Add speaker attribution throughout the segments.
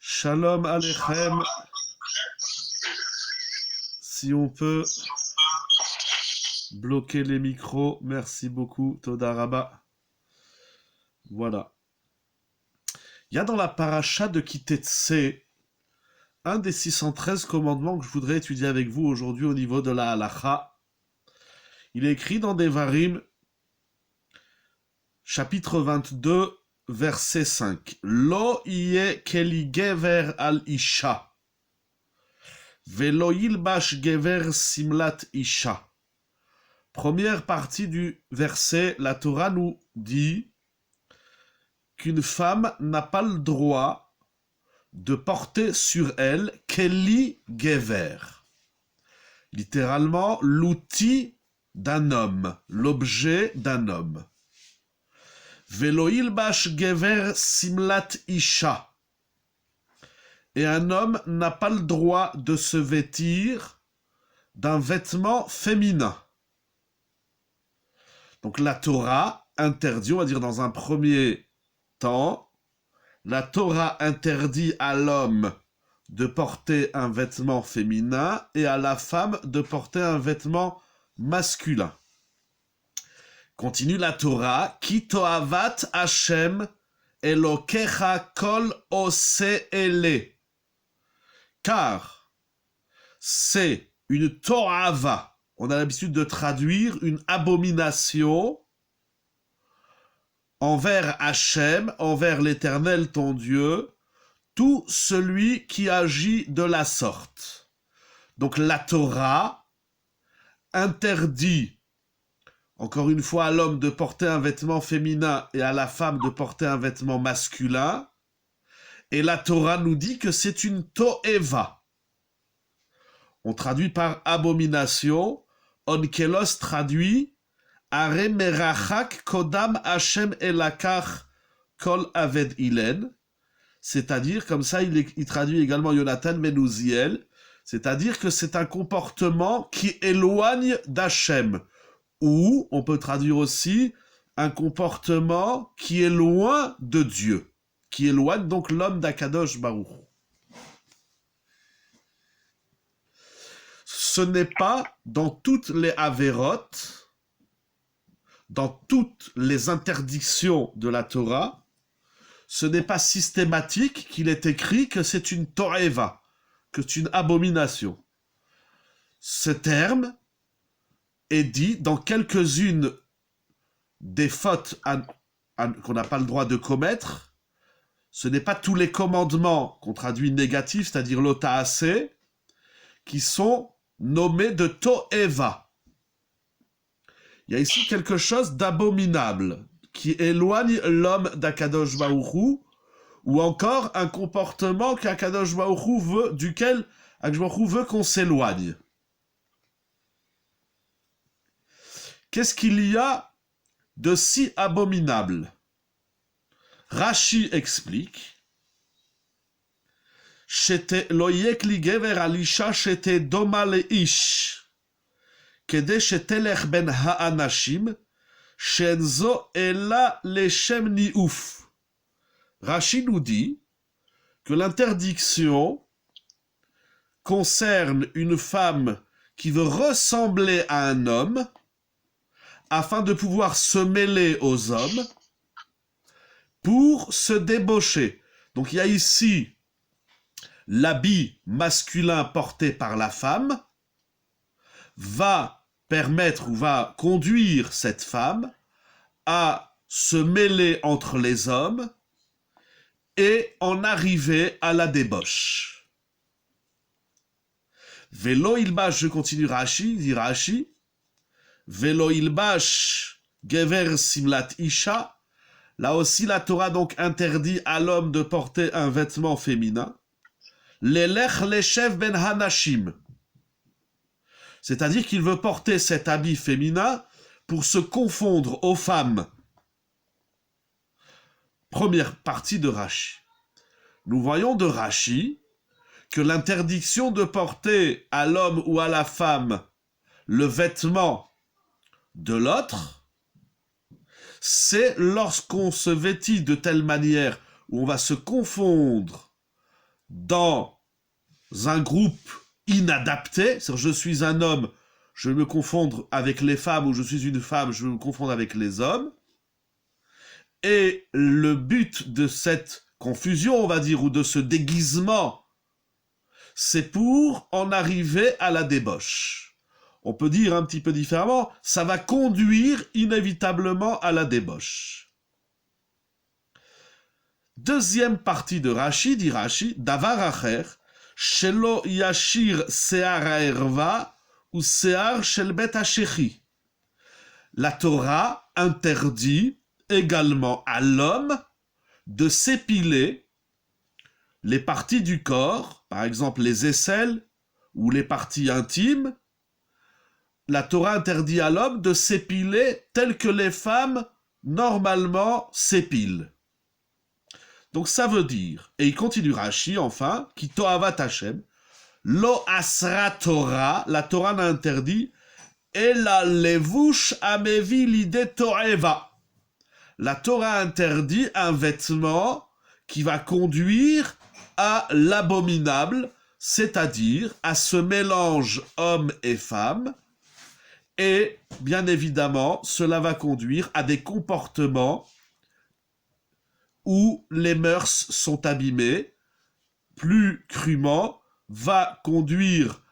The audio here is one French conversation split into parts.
Speaker 1: Shalom Alechem. Si on peut bloquer les micros, merci beaucoup, Toda Rabba. Voilà. Il y a dans la paracha de Kitetse un des 613 commandements que je voudrais étudier avec vous aujourd'hui au niveau de la halacha. Il est écrit dans Devarim, chapitre 22, verset 5. Lo iye keli gever al isha. Velo yilbash gever simlat isha. Première partie du verset, la Torah nous dit qu'une femme n'a pas le droit de porter sur elle keli gever. Littéralement, l'outil d'un homme, l'objet d'un homme. Velo yilbash gever simlat isha. Et un homme n'a pas le droit de se vêtir d'un vêtement féminin. Donc la Torah interdit, on va dire dans un premier temps, la Torah interdit à l'homme de porter un vêtement féminin et à la femme de porter un vêtement masculin. Continue la Torah, Ki toavat Hashem Elokecha kol ose ele. Car c'est une toava. On a l'habitude de traduire une abomination envers Hachem, envers l'Éternel ton Dieu, tout celui qui agit de la sorte. Donc la Torah interdit, encore une fois, à l'homme de porter un vêtement féminin et à la femme de porter un vêtement masculin. Et la Torah nous dit que c'est une toeva. On traduit par abomination. Onkelos traduit Are merachak kodam Hashem elakach kol aved ilen. C'est-à-dire, comme ça, il traduit également Jonathan Menouziel, c'est-à-dire que c'est un comportement qui éloigne d'Hachem. Ou, on peut traduire aussi, un comportement qui est loin de Dieu, qui éloigne donc l'homme d'Akadosh Baruch. Ce n'est pas dans toutes les avérotes, dans toutes les interdictions de la Torah, ce n'est pas systématique qu'il est écrit que c'est une toeva, que c'est une abomination. Ce terme est dit dans quelques-unes des fautes qu'on n'a pas le droit de commettre. Ce n'est pas tous les commandements qu'on traduit négatifs, c'est-à-dire l'otaase, qui sont nommés de toeva. Il y a ici quelque chose d'abominable, qui éloigne l'homme d'Akadosh Baruch Hu, ou encore un comportement qu'Akadosh Baruch Hu veut, duquel Akadosh Baruch Hu veut qu'on s'éloigne. Qu'est-ce qu'il y a de si abominable? Rashi explique Loyek li gever alisha shete doma leish kede shetelech ben ha'anashim shenzo ela leshem niouf. Rashi nous dit que l'interdiction concerne une femme qui veut ressembler à un homme afin de pouvoir se mêler aux hommes pour se débaucher. Donc il y a ici l'habit masculin porté par la femme va permettre ou va conduire cette femme à se mêler entre les hommes et en arriver à la débauche. Velo ilbash, je continue Rashi, dit Rashi, Velo ilbash gever simlat isha. Là aussi, la Torah donc interdit à l'homme de porter un vêtement féminin. L'elech leshev ben hanashim. C'est-à-dire qu'il veut porter cet habit féminin pour se confondre aux femmes. Première partie de Rashi. Nous voyons de Rashi que l'interdiction de porter à l'homme ou à la femme le vêtement de l'autre, c'est lorsqu'on se vêtit de telle manière où on va se confondre dans un groupe inadapté, c'est-à-dire je suis un homme, je vais me confondre avec les femmes, ou je suis une femme, je vais me confondre avec les hommes. Et le but de cette confusion, on va dire, ou de ce déguisement, c'est pour en arriver à la débauche. On peut dire un petit peu différemment, ça va conduire inévitablement à la débauche. Deuxième partie de Rashi, dit Rashi, Davar acher, shelo yashir se'ar ha'erva ou se'ar shel bet ha'shechi. La Torah interdit également à l'homme de s'épiler les parties du corps, par exemple les aisselles ou les parties intimes. La Torah interdit à l'homme de s'épiler tel que les femmes normalement s'épilent. Donc ça veut dire, et il continue Rashi enfin, qui toavat Hashem, lo asra Torah, la Torah n'a interdit, et la levush amevi l'idée toeva. La Torah interdit un vêtement qui va conduire à l'abominable, c'est-à-dire à ce mélange homme et femme, et bien évidemment, cela va conduire à des comportements où les mœurs sont abîmées, plus crûment, va conduire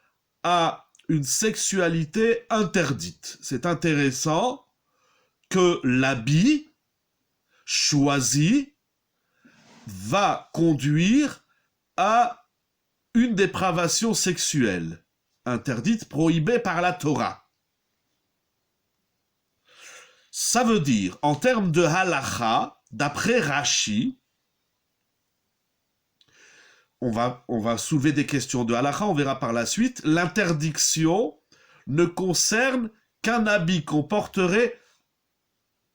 Speaker 1: à une sexualité interdite. C'est intéressant que l'habit choisi va conduire à une dépravation sexuelle, interdite, prohibée par la Torah. Ça veut dire, en termes de halacha, d'après Rashi, on va soulever des questions de halacha, on verra par la suite, l'interdiction ne concerne qu'un habit qu'on porterait,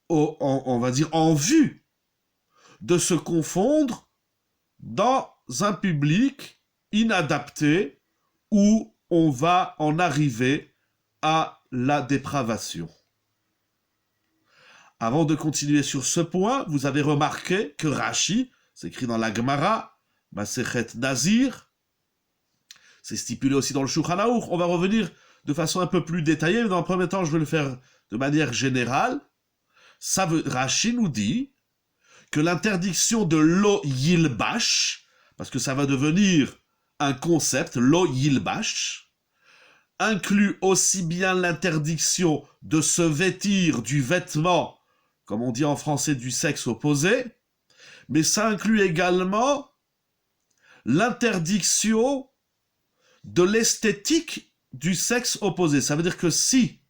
Speaker 1: on va dire, en vue de se confondre dans un public inadapté où on va en arriver à la dépravation. Avant de continuer sur ce point, vous avez remarqué que Rashi, c'est écrit dans la Gemara, Masechet Nazir, c'est stipulé aussi dans le Shulchan Aruch. On va revenir de façon un peu plus détaillée, mais dans le premier temps, je vais le faire de manière générale. Rashi nous dit que l'interdiction de lo yilbash, parce que ça va devenir un concept, lo yilbash, inclut aussi bien l'interdiction de se vêtir du vêtement, comme on dit en français, du sexe opposé, mais ça inclut également l'interdiction de l'esthétique du sexe opposé. Ça veut dire que si,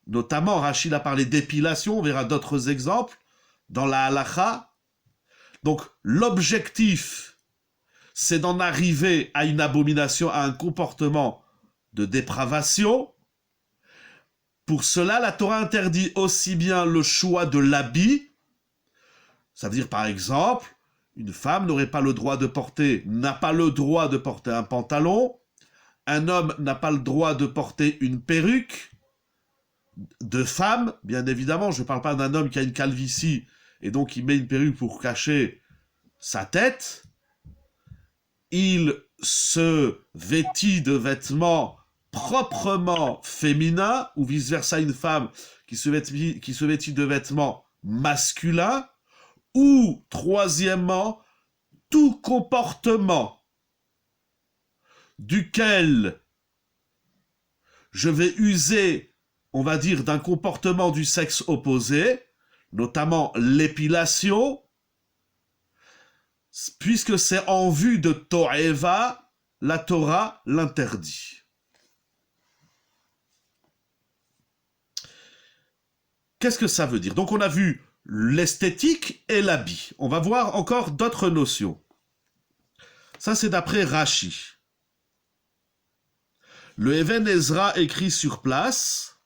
Speaker 1: notamment Rachid a parlé d'épilation, on verra d'autres exemples dans la halacha, donc l'objectif, c'est d'en arriver à une abomination, à un comportement de dépravation. Pour cela, la Torah interdit aussi bien le choix de l'habit, ça veut dire par exemple, une femme n'a pas le droit de porter un pantalon, un homme n'a pas le droit de porter une perruque, de femme, bien évidemment, je ne parle pas d'un homme qui a une calvitie et donc il met une perruque pour cacher sa tête, il se vêtit de vêtements proprement féminins, ou vice-versa une femme qui se vêtit de vêtements masculins, ou troisièmement, tout comportement duquel je vais user, on va dire, d'un comportement du sexe opposé, notamment l'épilation, puisque c'est en vue de To'eva, la Torah l'interdit. Qu'est-ce que ça veut dire? Donc on a vu l'esthétique et l'habit. On va voir encore d'autres notions. Ça c'est d'après Rashi. Le Even Ezra écrit sur place.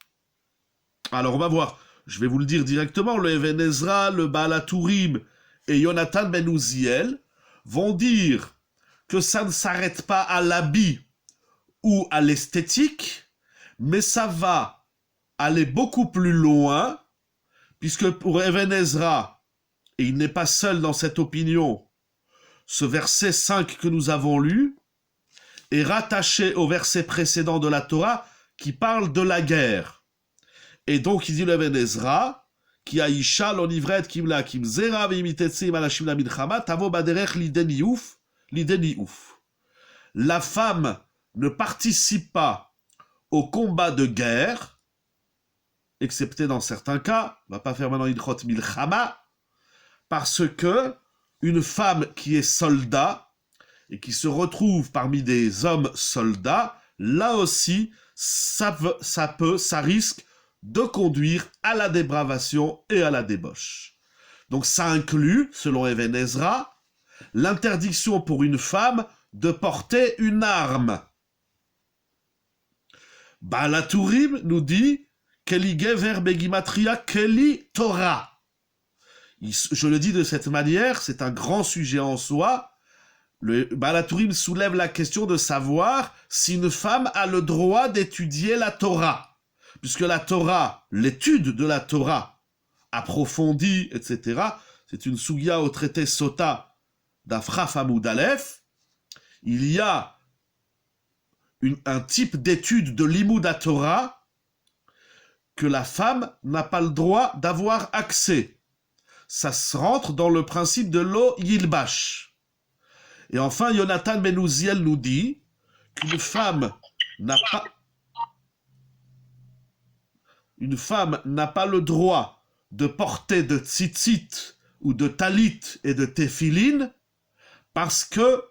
Speaker 1: Alors on va voir, je vais vous le dire directement, le Even Ezra, le Baal HaTurim et Yonatan ben Uziel vont dire que ça ne s'arrête pas à l'habit ou à l'esthétique, mais ça va aller beaucoup plus loin, puisque pour Even Ezra, et il n'est pas seul dans cette opinion, ce verset 5 que nous avons lu est rattaché au verset précédent de la Torah qui parle de la guerre. Et donc il dit le Ben Ezra, qui a isha l'onivret kimla kimzera veimitetsim alashim la milchama tavo baderech lideni ouf. La femme ne participe pas au combat de guerre, excepté dans certains cas, on va pas faire maintenant Ilchot Milchama, parce que une femme qui est soldat et qui se retrouve parmi des hommes soldats, là aussi, ça risque de conduire à la dépravation et à la débauche. Donc ça inclut, selon Even Ezra, l'interdiction pour une femme de porter une arme. Baal HaTurim nous dit Keli Gever Begimatria Keli Torah. Je le dis de cette manière, c'est un grand sujet en soi. Le Baal HaTurim soulève la question de savoir si une femme a le droit d'étudier la Torah. Puisque la Torah, l'étude de la Torah, approfondie, etc., c'est une sugya au traité Sota d'Afraf Hamoud Aleph. Il y a un type d'étude de l'Imoud Torah que la femme n'a pas le droit d'avoir accès. Ça se rentre dans le principe de lo yilbash. Et enfin, Yonatan ben Uziel nous dit qu'une femme n'a pas le droit de porter de tzitzit ou de talit et de téphilin parce que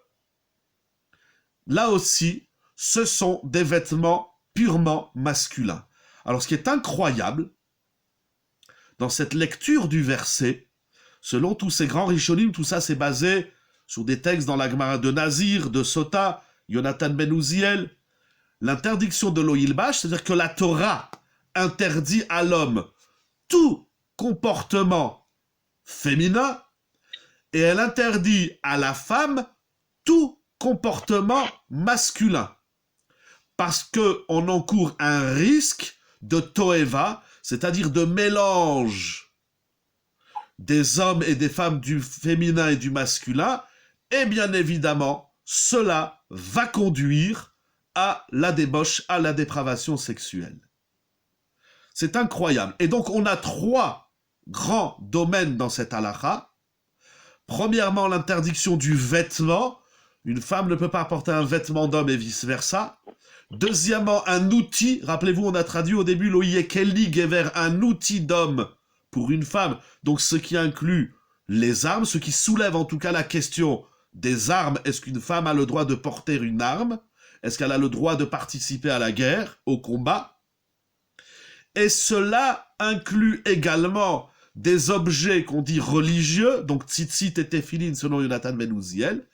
Speaker 1: là aussi, ce sont des vêtements purement masculins. Alors, ce qui est incroyable dans cette lecture du verset, selon tous ces grands rishonim, tout ça c'est basé sur des textes dans la Gemara de Nazir, de Sota, Yonatan ben Uziel, l'interdiction de l'oïlbash, c'est-à-dire que la Torah interdit à l'homme tout comportement féminin et elle interdit à la femme tout comportement masculin. Parce qu'on encourt un risque de toeva, c'est-à-dire de mélange des hommes et des femmes du féminin et du masculin, et bien évidemment, cela va conduire à la débauche, à la dépravation sexuelle. C'est incroyable. Et donc, on a 3 grands domaines dans cette halakha. Premièrement, l'interdiction du vêtement. Une femme ne peut pas porter un vêtement d'homme et vice-versa. Deuxièmement, un outil. Rappelez-vous, on a traduit au début l'oyekeli gever, un outil d'homme pour une femme. Donc, ce qui inclut les armes, ce qui soulève en tout cas la question des armes. Est-ce qu'une femme a le droit de porter une arme? Est-ce qu'elle a le droit de participer à la guerre, au combat? Et cela inclut également des objets qu'on dit religieux, donc tzitzit et téphilin selon Yonatan ben Uziel.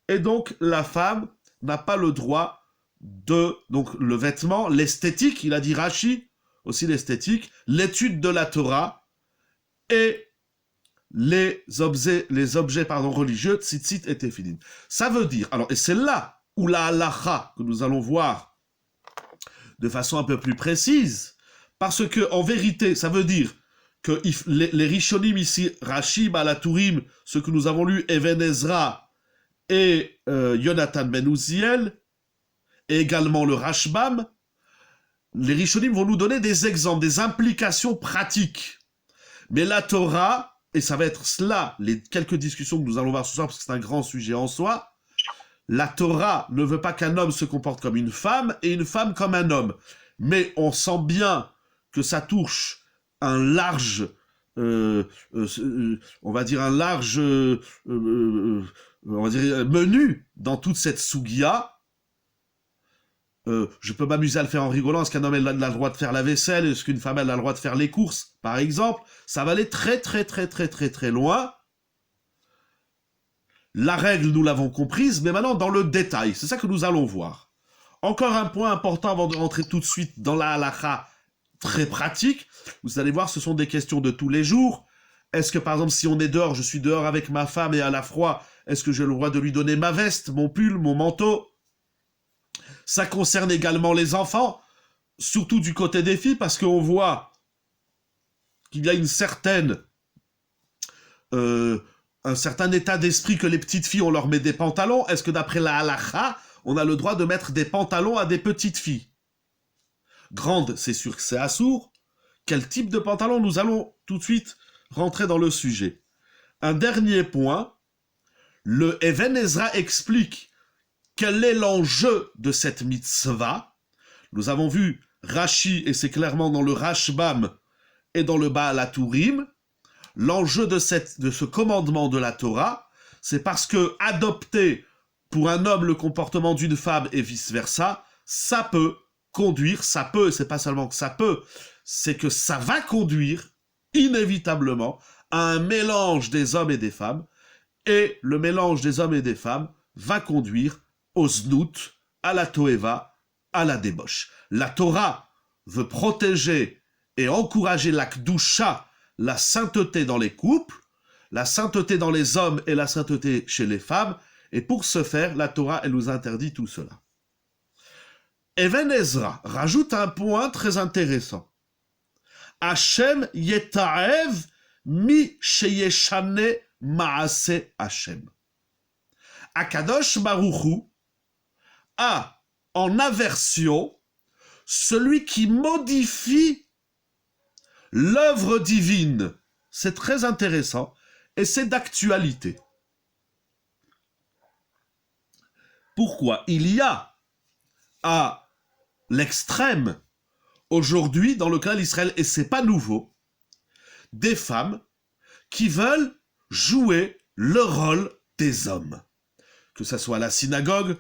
Speaker 1: Et donc, la femme n'a pas le droit de, donc le vêtement, l'esthétique, il a dit Rashi, aussi l'esthétique, l'étude de la Torah et les objets religieux, tzitzit et téphilin. Ça veut dire, alors, et c'est là où la halakha, que nous allons voir de façon un peu plus précise, parce que en vérité, ça veut dire que les Rishonim ici, Rashi, Baal HaTurim, ce que nous avons lu, Even Ezra et Yonatan ben Uziel, et également le Rashbam, les Rishonim vont nous donner des exemples, des implications pratiques. Mais la Torah, et ça va être cela, les quelques discussions que nous allons voir ce soir, parce que c'est un grand sujet en soi, la Torah ne veut pas qu'un homme se comporte comme une femme et une femme comme un homme. Mais on sent bien que ça touche un large, on va dire un large, on va dire menu dans toute cette sougia. Je peux m'amuser à le faire en rigolant. Est-ce qu'un homme a le droit de faire la vaisselle? Est-ce qu'une femme a le droit de faire les courses, par exemple? Ça va aller très loin. La règle, nous l'avons comprise, mais maintenant dans le détail. C'est ça que nous allons voir. Encore un point important avant de rentrer tout de suite dans la halakha très pratique. Vous allez voir, ce sont des questions de tous les jours. Est-ce que, par exemple, si on est dehors, je suis dehors avec ma femme et à la froid, est-ce que j'ai le droit de lui donner ma veste, mon pull, mon manteau? Ça concerne également les enfants, surtout du côté des filles, parce qu'on voit qu'il y a une certaine un certain état d'esprit que les petites filles, on leur met des pantalons. Est-ce que d'après la halakha, on a le droit de mettre des pantalons à des petites filles? Grande, c'est sûr que c'est assourd. Quel type de pantalon? Nous allons tout de suite rentrer dans le sujet. Un dernier point, le Even Ezra explique quel est l'enjeu de cette mitzvah. Nous avons vu Rashi, et c'est clairement dans le Rashbam et dans le Baal HaTurim, l'enjeu de ce commandement de la Torah, c'est parce que adopter pour un homme le comportement d'une femme et vice-versa, ça peut conduire, et c'est pas seulement que ça peut, c'est que ça va conduire inévitablement à un mélange des hommes et des femmes, et le mélange des hommes et des femmes va conduire au znout, à la toeva, à la débauche. La Torah veut protéger et encourager la kdusha, la sainteté dans les couples, la sainteté dans les hommes et la sainteté chez les femmes, et pour ce faire, la Torah, elle nous interdit tout cela. Even Ezra rajoute un point très intéressant. Hashem yeta'ev mi sheyeshane ma'ase Hashem. Akadosh Baruch Hu a en aversion celui qui modifie l'œuvre divine. C'est très intéressant et c'est d'actualité. Pourquoi? Il y a à l'extrême aujourd'hui dans le cas d'Israël, et c'est pas nouveau, des femmes qui veulent jouer le rôle des hommes. Que ça soit à la synagogue,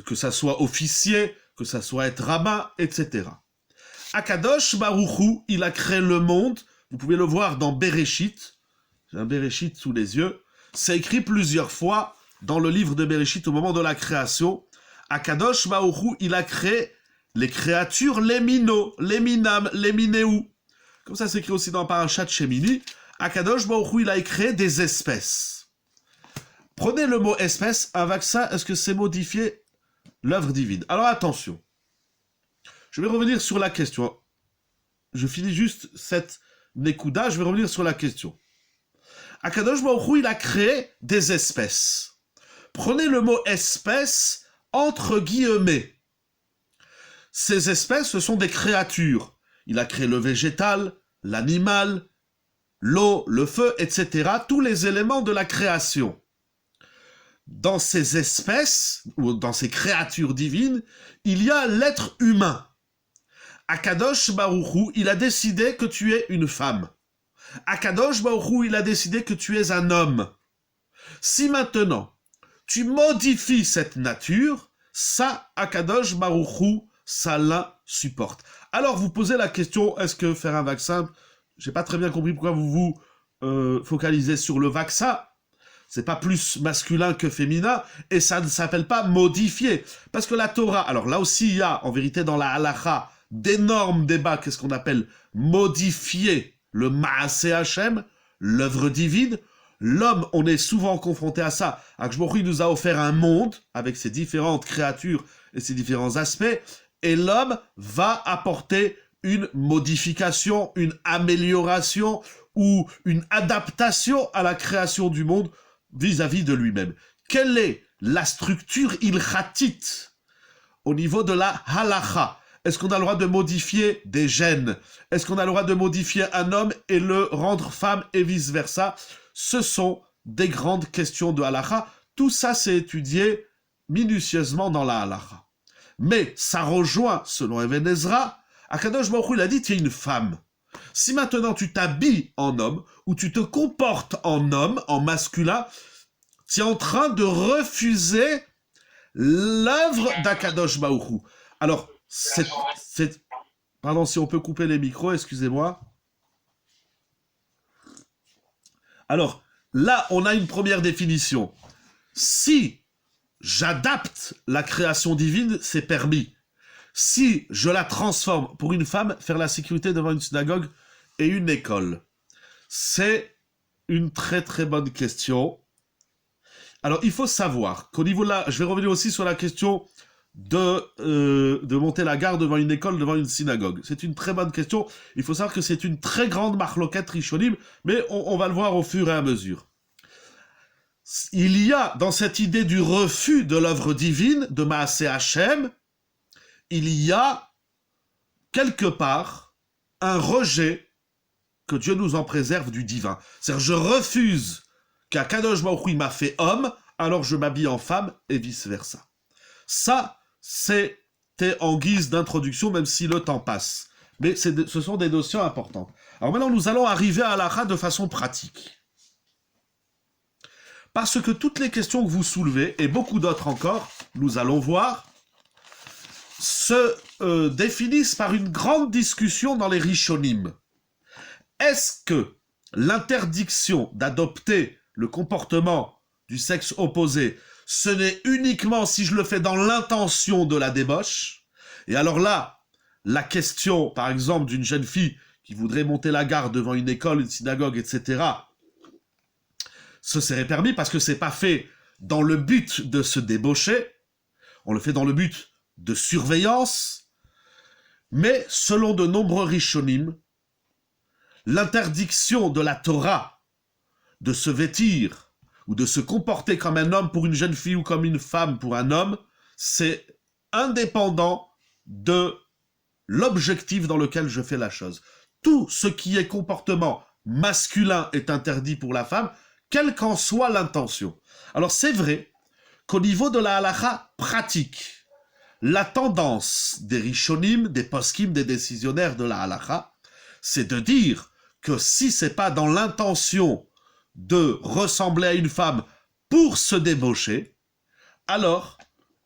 Speaker 1: que ça soit officier, que ça soit être rabbin, etc. Akadosh Baruch Hu, il a créé le monde, vous pouvez le voir dans Bereshit, j'ai un Bereshit sous les yeux, c'est écrit plusieurs fois dans le livre de Bereshit au moment de la création. Akadosh Baruch Hu, il a créé les créatures, les minos, les minam, les minéou. Comme ça c'est écrit aussi dans Parashat Shemini. Akadosh Baruch Hu, il a créé des espèces. Prenez le mot espèce, avec ça, est-ce que c'est modifier l'œuvre divine? Alors attention, je vais revenir sur la question. Je finis juste cette Nekuda, je vais revenir sur la question. Akadosh Baruch Hu, il a créé des espèces. Prenez le mot espèce entre guillemets. Ces espèces, ce sont des créatures. Il a créé le végétal, l'animal, l'eau, le feu, etc. Tous les éléments de la création. Dans ces espèces, ou dans ces créatures divines, il y a l'être humain. Akadosh Baruch Hu, il a décidé que tu es une femme. Akadosh Baruch Hu, il a décidé que tu es un homme. Si maintenant, tu modifies cette nature, ça, Akadosh Baruch Hu, ça l'insupporte. Alors, vous posez la question, est-ce que faire un vaccin, j'ai pas très bien compris pourquoi vous vous focalisez sur le vaccin. C'est pas plus masculin que féminin, et ça ne s'appelle pas modifier. Parce que la Torah, alors là aussi, il y a, en vérité, dans la halakha, d'énormes débats, qu'est-ce qu'on appelle modifier le Maaseh Hashem, l'œuvre divine. L'homme, on est souvent confronté à ça. Akadosh Baruch Hu nous a offert un monde, avec ses différentes créatures et ses différents aspects, et l'homme va apporter une modification, une amélioration ou une adaptation à la création du monde vis-à-vis de lui-même. Quelle est la structure ilkhatite au niveau de la halakha? Est-ce qu'on a le droit de modifier des gènes? Est-ce qu'on a le droit de modifier un homme et le rendre femme et vice-versa? Ce sont des grandes questions de halakha. Tout ça, c'est étudié minutieusement dans la halakha. Mais ça rejoint, selon Even Ezra, Akadosh Baruch Hu, il a dit, tu es une femme. Si maintenant tu t'habilles en homme, ou tu te comportes en homme, en masculin, tu es en train de refuser l'œuvre d'Akadosh Baruch Hu. Alors, pardon, si on peut couper les micros, excusez-moi. Alors, là, on a une première définition. Si j'adapte la création divine, c'est permis. Si je la transforme pour une femme, faire la sécurité devant une synagogue et une école, c'est une très très bonne question. Alors, il faut savoir qu'au niveau là, je vais revenir aussi sur la question de monter la garde devant une école, devant une synagogue. C'est une très bonne question. Il faut savoir que c'est une très grande marloquette rishonim, mais on va le voir au fur et à mesure. il y a dans cette idée du refus de l'œuvre divine, de Maaseh Hashem, il y a quelque part un rejet, que Dieu nous en préserve, du divin. C'est-à-dire, je refuse qu'Akadosh Baruch Hu m'a fait homme, alors je m'habille en femme, et vice-versa. Ça, c'était en guise d'introduction, même si le temps passe. Mais ce sont des notions importantes. Alors maintenant, nous allons arriver à l'Halacha de façon pratique. Parce que toutes les questions que vous soulevez, et beaucoup d'autres encore, nous allons voir, se définissent par une grande discussion dans les Rishonim. Est-ce que l'interdiction d'adopter le comportement du sexe opposé, ce n'est uniquement si je le fais dans l'intention de la débauche? Et alors là, la question, par exemple, d'une jeune fille qui voudrait monter la garde devant une école, une synagogue, etc., ce serait permis parce que c'est pas fait dans le but de se débaucher, on le fait dans le but de surveillance, mais selon de nombreux Rishonim, l'interdiction de la Torah de se vêtir ou de se comporter comme un homme pour une jeune fille ou comme une femme pour un homme, c'est indépendant de l'objectif dans lequel je fais la chose. Tout ce qui est comportement masculin est interdit pour la femme, quelle qu'en soit l'intention. Alors c'est vrai qu'au niveau de la halakha pratique, la tendance des rishonim, des poskim, des décisionnaires de la halakha, c'est de dire que si c'est pas dans l'intention de ressembler à une femme pour se débaucher, alors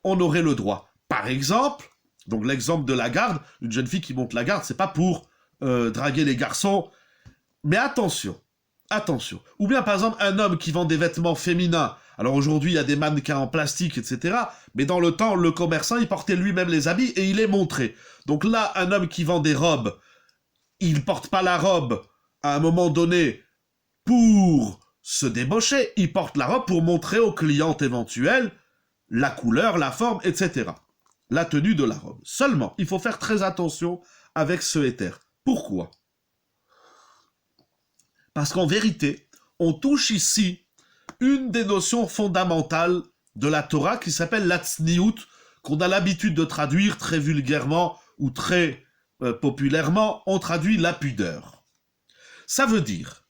Speaker 1: on aurait le droit. Par exemple, donc l'exemple de la garde, une jeune fille qui monte la garde, c'est pas pour draguer les garçons, mais attention. Ou bien, par exemple, un homme qui vend des vêtements féminins. Alors aujourd'hui, il y a des mannequins en plastique, etc. Mais dans le temps, le commerçant, il portait lui-même les habits et il les montrait. Donc là, un homme qui vend des robes, il porte pas la robe à un moment donné pour se débaucher. Il porte la robe pour montrer aux clients éventuels la couleur, la forme, etc. La tenue de la robe. Seulement, il faut faire très attention avec ce éther. Pourquoi ? Parce qu'en vérité, on touche ici une des notions fondamentales de la Torah qui s'appelle la tzniut, qu'on a l'habitude de traduire très vulgairement ou très populairement, on traduit la pudeur. Ça veut dire,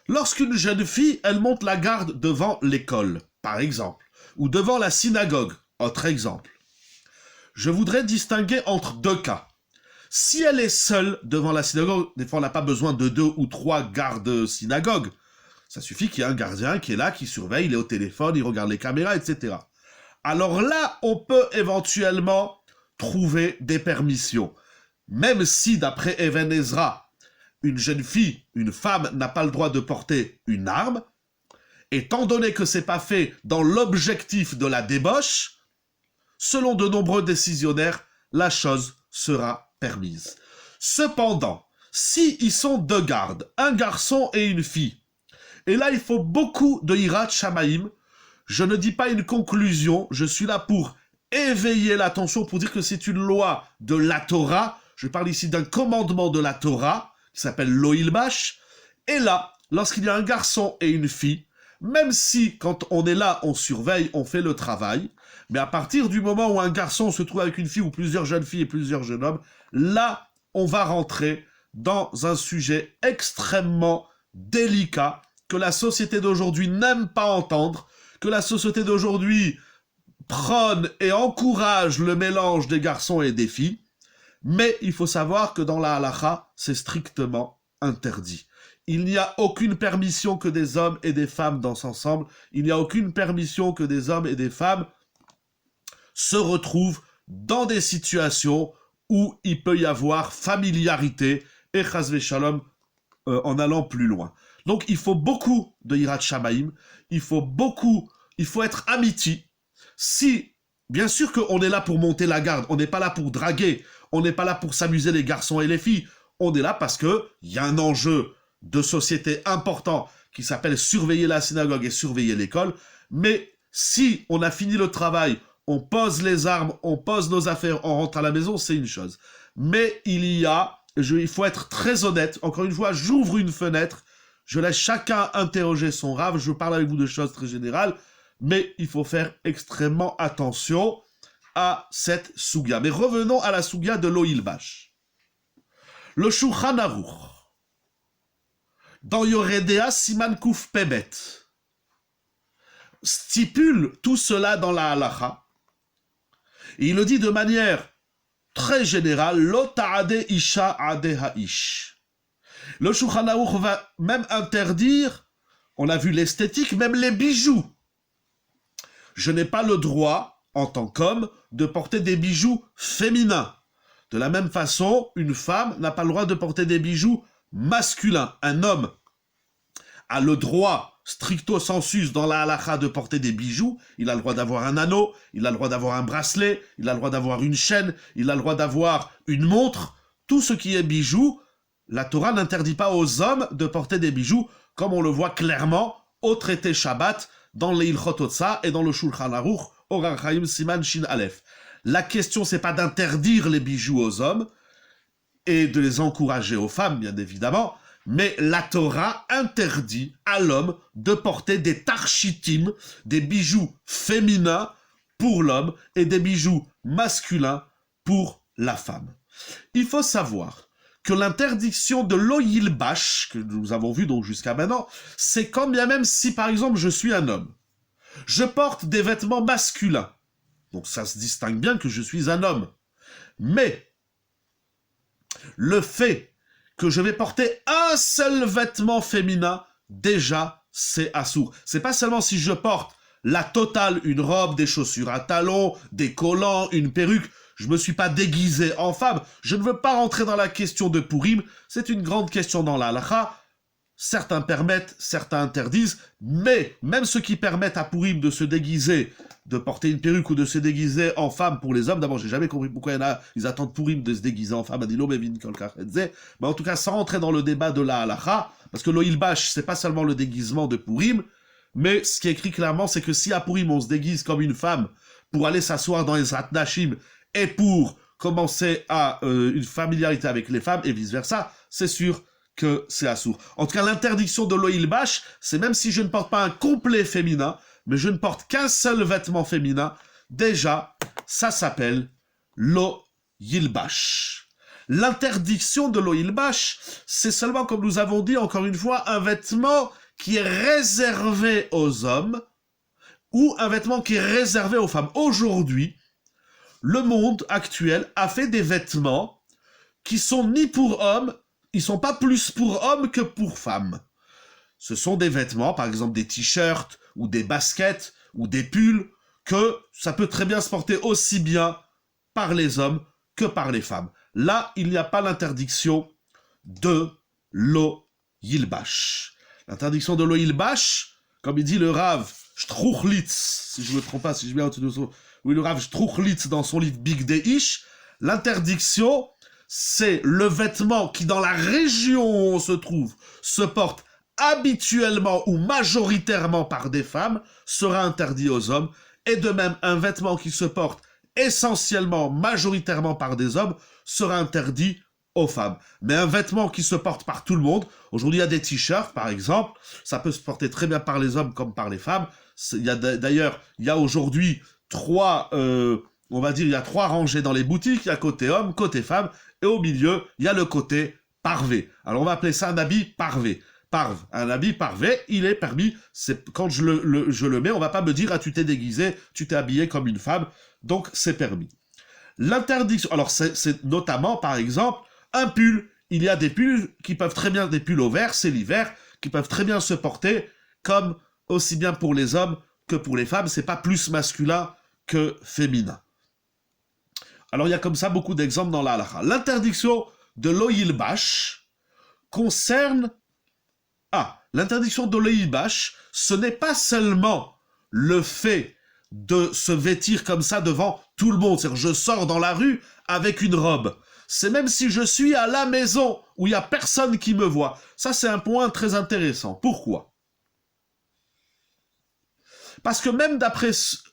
Speaker 1: lorsqu'une jeune fille, elle monte la garde devant l'école, par exemple, ou devant la synagogue, autre exemple, je voudrais distinguer entre deux cas. Si elle est seule devant la synagogue, des fois on n'a pas besoin de 2 ou 3 gardes synagogue. Ça suffit qu'il y ait un gardien qui est là, qui surveille, il est au téléphone, il regarde les caméras, etc. Alors là, on peut éventuellement trouver des permissions. Même si, d'après Even Ezra, une jeune fille, une femme n'a pas le droit de porter une arme, étant donné que c'est pas fait dans l'objectif de la débauche, selon de nombreux décisionnaires, la chose sera permise. Cependant, si ils sont deux gardes, un garçon et une fille, et là il faut beaucoup de hirat shamaïm, je ne dis pas une conclusion, je suis là pour éveiller l'attention, pour dire que c'est une loi de la Torah, je parle ici d'un commandement de la Torah, qui s'appelle l'Oilbash, et là, lorsqu'il y a un garçon et une fille, même si quand on est là, on surveille, on fait le travail, mais à partir du moment où un garçon se trouve avec une fille ou plusieurs jeunes filles et plusieurs jeunes hommes, là, on va rentrer dans un sujet extrêmement délicat que la société d'aujourd'hui n'aime pas entendre, que la société d'aujourd'hui prône et encourage le mélange des garçons et des filles, mais il faut savoir que dans la halakha, c'est strictement interdit. Il n'y a aucune permission que des hommes et des femmes dansent ensemble, il n'y a aucune permission que des hommes et des femmes se retrouvent dans des situations où il peut y avoir familiarité et chas shalom en allant plus loin. Donc il faut beaucoup de hirat shamaïm, il faut être amiti. Si, bien sûr qu'on est là pour monter la garde, on n'est pas là pour draguer, on n'est pas là pour s'amuser les garçons et les filles, on est là parce que il y a un enjeu de société important qui s'appelle surveiller la synagogue et surveiller l'école, mais si on a fini le travail, on pose les armes, on pose nos affaires, on rentre à la maison, c'est une chose. Mais il faut être très honnête, encore une fois, j'ouvre une fenêtre, Je laisse chacun interroger son Rav. Je parle avec vous de choses très générales, mais il faut faire extrêmement attention à cette Souga. Mais revenons à la Souga de l'Oilbash. Le Shulchan Aruch, dans Yoredea Siman Kuf Pebet, stipule tout cela dans la halacha. Et il le dit de manière très générale, Lo ta'ade isha ade ha'ish. Le Shulchan Aruch va même interdire, on a vu l'esthétique, même les bijoux. Je n'ai pas le droit, en tant qu'homme, de porter des bijoux féminins. De la même façon, une femme n'a pas le droit de porter des bijoux masculins. Un homme a le droit, stricto sensus, dans la halakha, de porter des bijoux. Il a le droit d'avoir un anneau, il a le droit d'avoir un bracelet, il a le droit d'avoir une chaîne, il a le droit d'avoir une montre. Tout ce qui est bijoux, la Torah n'interdit pas aux hommes de porter des bijoux, comme on le voit clairement au traité Shabbat, dans les Ilchot Otsa et dans le Shulchan Aruch, Orach Chaim Siman Shin Aleph. La question, c'est pas d'interdire les bijoux aux hommes et de les encourager aux femmes, bien évidemment, mais la Torah interdit à l'homme de porter des tarchitim, des bijoux féminins pour l'homme et des bijoux masculins pour la femme. Il faut savoir que l'interdiction de l'oyilbash, que nous avons vu donc jusqu'à maintenant, c'est quand bien même si, par exemple, je suis un homme, je porte des vêtements masculins, donc ça se distingue bien que je suis un homme, mais le fait que je vais porter un seul vêtement féminin, déjà, c'est assourd. C'est pas seulement si je porte la totale, une robe, des chaussures à talons, des collants, une perruque, je me suis pas déguisé en femme, je ne veux pas rentrer dans la question de Purim, c'est une grande question dans la halakha. Certains permettent, certains interdisent, mais même ceux qui permettent à Purim de se déguiser, de porter une perruque ou de se déguiser en femme pour les hommes, d'abord j'ai jamais compris pourquoi il y en a, ils attendent Purim de se déguiser en femme, mais en tout cas sans rentrer dans le débat de la halakha, parce que l'oilbash c'est pas seulement le déguisement de Purim, mais ce qui est écrit clairement c'est que si à Purim on se déguise comme une femme pour aller s'asseoir dans les Nashim et pour commencer à une familiarité avec les femmes et vice versa, c'est sûr que c'est assourd. En tout cas, l'interdiction de l'oilbash, c'est même si je ne porte pas un complet féminin, mais je ne porte qu'un seul vêtement féminin, déjà, ça s'appelle l'oilbash. L'interdiction de l'oilbash, c'est seulement, comme nous avons dit encore une fois, un vêtement qui est réservé aux hommes ou un vêtement qui est réservé aux femmes. Aujourd'hui, le monde actuel a fait des vêtements qui sont ni pour hommes, ils sont pas plus pour hommes que pour femmes. Ce sont des vêtements, par exemple des t-shirts, ou des baskets, ou des pulls, que ça peut très bien se porter aussi bien par les hommes que par les femmes. Là, il n'y a pas l'interdiction de l'oilbash. L'interdiction de l'oilbash, comme il dit le Rav Struchlitz, si je ne me trompe pas, si je viens au-dessus de son... Oui, le Rav Struchlitz dans son livre Big Deish, l'interdiction, c'est le vêtement qui, dans la région où on se trouve, se porte habituellement ou majoritairement par des femmes, sera interdit aux hommes, et de même, un vêtement qui se porte essentiellement, majoritairement par des hommes, sera interdit aux femmes. Mais un vêtement qui se porte par tout le monde, aujourd'hui il y a des t-shirts par exemple, ça peut se porter très bien par les hommes comme par les femmes. D'ailleurs, il y a aujourd'hui trois rangées dans les boutiques, il y a côté homme, côté femme, et au milieu, il y a le côté parvé. Alors on va appeler ça un habit parvé. Parve. Un habit parvé, il est permis. C'est quand je le mets, on va pas me dire, ah tu t'es déguisé, tu t'es habillé comme une femme, donc c'est permis. L'interdiction, alors c'est notamment, par exemple, un pull. Il y a des pulls qui peuvent très bien, des pulls au vert, c'est l'hiver, qui peuvent très bien se porter comme aussi bien pour les hommes que pour les femmes. C'est pas plus masculin que féminin. Alors il y a comme ça beaucoup d'exemples dans la halakha. L'interdiction de l'oilbash concerne... l'interdiction de l'oilbash, ce n'est pas seulement le fait de se vêtir comme ça devant tout le monde. C'est-à-dire je sors dans la rue avec une robe. C'est même si je suis à la maison où il n'y a personne qui me voit. Ça, c'est un point très intéressant. Pourquoi ? Parce que même d'après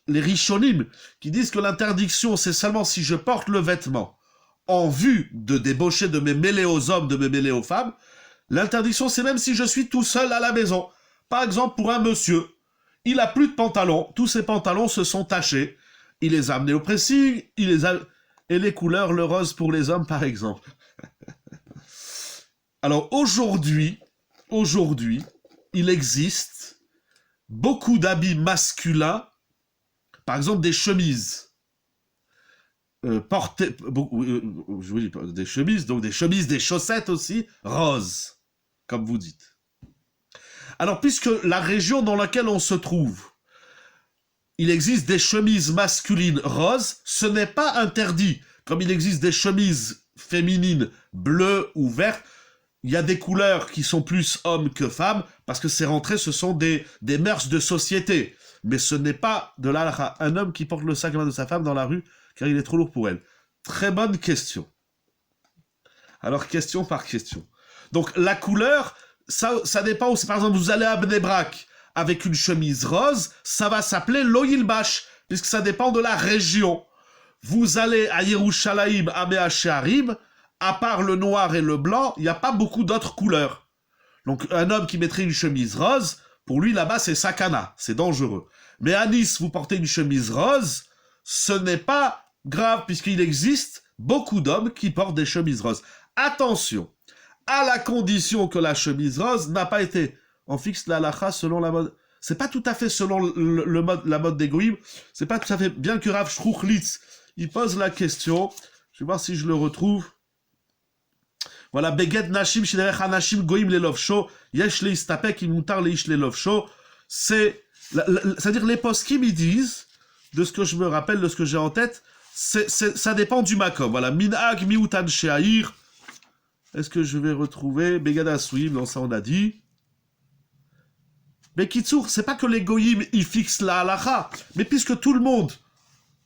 Speaker 1: les Rishonim, qui disent que l'interdiction, c'est seulement si je porte le vêtement en vue de débaucher, de me mêler aux hommes, de me mêler aux femmes, L'interdiction, c'est même si je suis tout seul à la maison. Par exemple, pour un monsieur, il a plus de pantalons, tous ses pantalons se sont tachés. Il les a amenés au pressing, il les a... Et les couleurs, le rose pour les hommes, par exemple. Alors aujourd'hui, il existe beaucoup d'habits masculins, par exemple des chemises. Des chemises, donc des chemises, des chaussettes aussi, roses, comme vous dites. Alors, puisque la région dans laquelle on se trouve, il existe des chemises masculines roses, ce n'est pas interdit. Comme il existe des chemises féminines bleues ou vertes, il y a des couleurs qui sont plus hommes que femmes, parce que c'est rentré, ce sont des mœurs de société. Mais ce n'est pas de l'halakha. Un homme qui porte le sac à main de sa femme dans la rue, car il est trop lourd pour elle. Très bonne question. Alors, question par question. Donc, la couleur, ça dépend aussi. Par exemple, vous allez à Bnei Brak avec une chemise rose, ça va s'appeler l'Oilbash, puisque ça dépend de la région. Vous allez à Yerushalayim, à Mea Shearim, à part le noir et le blanc, il n'y a pas beaucoup d'autres couleurs. Donc, un homme qui mettrait une chemise rose, pour lui, là-bas, c'est sakana, c'est dangereux. Mais à Nice, vous portez une chemise rose, ce n'est pas grave, puisqu'il existe beaucoup d'hommes qui portent des chemises roses. Attention, à la condition que la chemise rose n'a pas été... On fixe la halakha selon la mode... C'est pas tout à fait selon la mode des goïms, c'est pas tout à fait... Bien que Rav Shruchlitz, il pose la question, je vais voir si je le retrouve. Voilà, Beged Nashim, Shiderech Hanashim, Goïm le Lovsho, Yesh le Istapek, Imutar le Ish le Lovsho, c'est-à-dire les poskim, ils disent, de ce que je me rappelle, de ce que j'ai en tête, ça dépend du makom. Voilà, Minhag, Miutan Sheair. Est-ce que je vais retrouver Beged Asouim, non, ça on a dit. Mais Kitsour, c'est pas que les goyim, ils fixent la halakha, mais puisque tout le monde,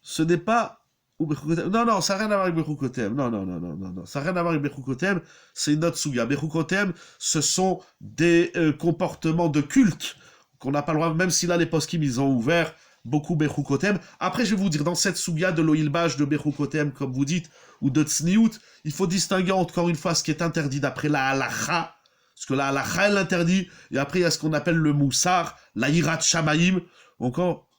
Speaker 1: ce n'est pas... Non, ça n'a rien à voir avec Bechukotem. Non, ça n'a rien à voir avec Bechukotem, c'est une autre souga. Bechukotem, ce sont des comportements de culte qu'on n'a pas le droit, même si là les poskim ils ont ouvert beaucoup Bechukotem. Après, je vais vous dire, dans cette souga de l'Oilbash, de Bechukotem, comme vous dites, ou de Tzniout, il faut distinguer encore une fois ce qui est interdit d'après la halakha, parce que la halakha elle interdit, et après il y a ce qu'on appelle le moussar, la hirat shamaïm, encore,